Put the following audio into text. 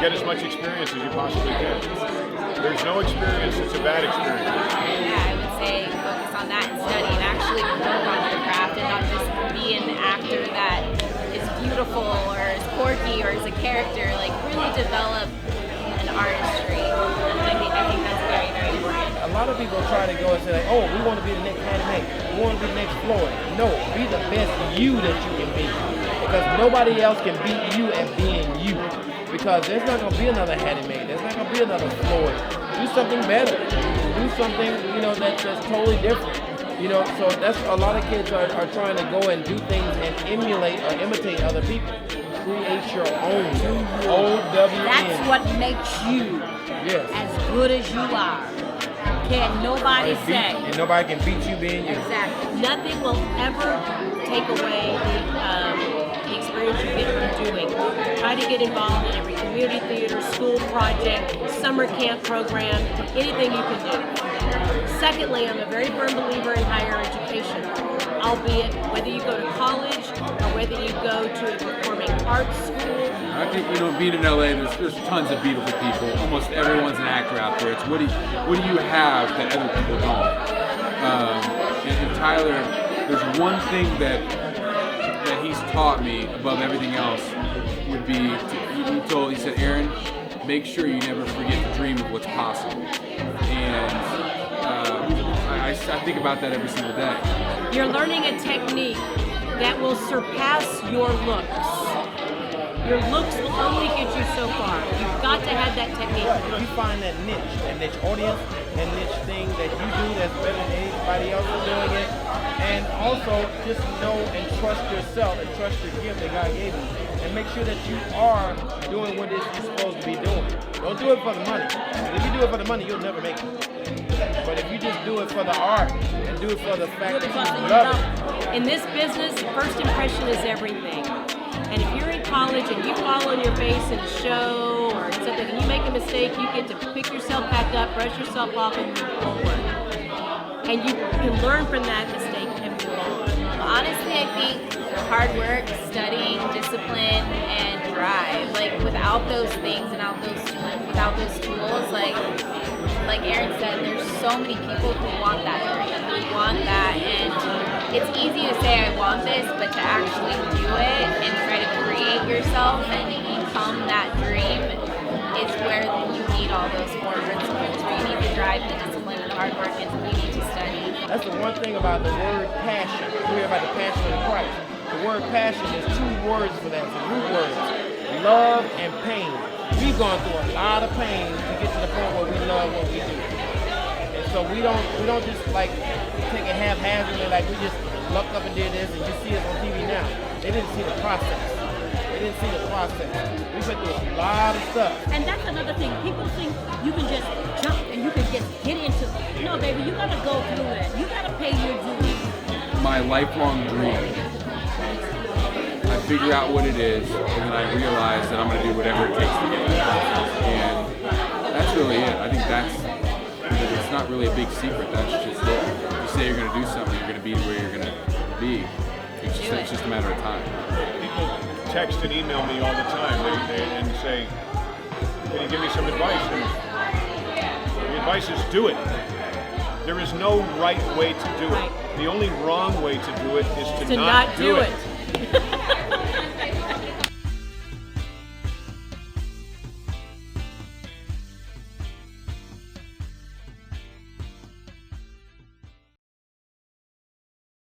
get as much experience as you possibly can. There's no experience that's a bad experience. Yeah, I would say focus on that and study and actually work on your craft and not just be an actor that is beautiful or is quirky or is a character. Like really develop an artistry. And I think that's very, very important. A lot of people try to go and say, like, oh, we want to be the next anime. We want to be the next Floyd. No, be the best you that you can be. Because nobody else can beat you at being you. Because there's not going to be another anime. There's not going to be another Floyd. Do something better. Do something, that's totally different. So that's a lot of kids are trying to go and do things and emulate or imitate other people. Create your own. OWN. That's what makes you as good as you are. Can't nobody say. And nobody can beat you being you. Exactly. Nothing will ever take away the experience you get from doing. Try to get involved in every community theater, school project, summer camp program, anything you can do. Secondly, I'm a very firm believer in higher education, albeit whether you go to college or whether you go to a performing arts school. I think, being in LA, there's tons of beautiful people. Almost everyone's an actor out there. It's what do you have that other people don't? And Tyler, there's one thing that he's taught me above everything else would be, he said, Aaron, make sure you never forget to dream of what's possible. And I think about that every single day. You're learning a technique that will surpass your looks. Your looks will only get you so far. You've got to have that technique. If you find that niche audience, that niche thing that you do that's better than anybody else is doing it, and also just know and trust yourself and trust your gift that God gave you, and make sure that you are doing what it is you're supposed to be doing. Don't do it for the money. If you do it for the money, you'll never make it. But if you just do it for the art and do it for the fact that you love it. In this business, first impression is everything. And if you're in college and you fall on your face in a show or something and you make a mistake, you get to pick yourself back up, brush yourself off, and move forward. And you can learn from that mistake and move on. Honestly, I think hard work, studying, discipline, and drive. Like without those things and without those tools, like Aaron said, there's so many people who want that dream, who want that, and it's easy to say I want this, but to actually do it and try to create yourself and become that dream is where you need all those four principles, where you need the drive, the discipline, and the hard work, and you need to study. That's the one thing about the word passion. We hear about the passion of Christ. The word passion is two words for that, the root words, love and pain. We've gone through a lot of pain to get to the point where we love what we do. And so we don't just like take it haphazardly, like we just lucked up and did this and you see us on TV now. They didn't see the process. They didn't see the process. We went through a lot of stuff. And that's another thing. People think you can just jump and you can just get into it. No, baby, you gotta go through it. You gotta pay your dues. My lifelong dream. I figure out what it is, and then I realize that I'm going to do whatever it takes to get there. And that's really it. I think it's not really a big secret. That's just it. If you say you're going to do something, you're going to be where you're going to be. It's just a matter of time. People text and email me all the time and say, can you give me some advice? And the advice is do it. There is no right way to do it. The only wrong way to do it is to not do it.